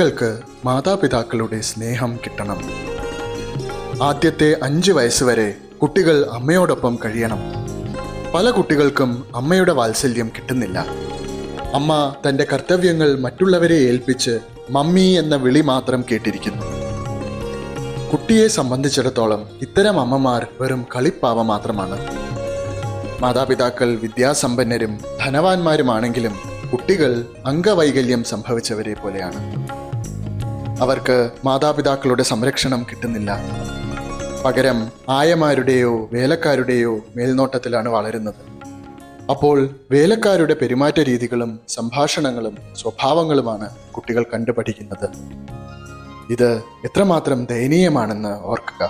കുട്ടികൾക്ക് മാതാപിതാക്കളുടെ സ്നേഹം കിട്ടണം. ആദ്യത്തെ 5 വയസ്സുവരെ കുട്ടികൾ അമ്മയോടൊപ്പം കഴിയണം. പല കുട്ടികൾക്കും അമ്മയുടെ വാത്സല്യം കിട്ടുന്നില്ല. അമ്മ തൻ്റെ കർത്തവ്യങ്ങൾ മറ്റുള്ളവരെ ഏൽപ്പിച്ച് മമ്മി എന്ന വിളി മാത്രം കേട്ടിരിക്കുന്നു. കുട്ടിയെ സംബന്ധിച്ചിടത്തോളം ഇത്തരം അമ്മമാർ വെറും കളിപ്പാവ മാത്രമാണ്. മാതാപിതാക്കൾ വിദ്യാസമ്പന്നരും ധനവാന്മാരുമാണെങ്കിലും കുട്ടികൾ അംഗവൈകല്യം സംഭവിച്ചവരെ പോലെയാണ്. അവർക്ക് മാതാപിതാക്കളുടെ സംരക്ഷണം കിട്ടുന്നില്ല. പകരം ആയമാരുടെയോ വേലക്കാരുടെയോ മേൽനോട്ടത്തിലാണ് വളരുന്നത്. അപ്പോൾ വേലക്കാരുടെ പെരുമാറ്റ രീതികളും സംഭാഷണങ്ങളും സ്വഭാവങ്ങളുമാണ് കുട്ടികൾ കണ്ടുപഠിക്കുന്നത്. ഇത് എത്രമാത്രം ദയനീയമാണെന്ന് ഓർക്കുക.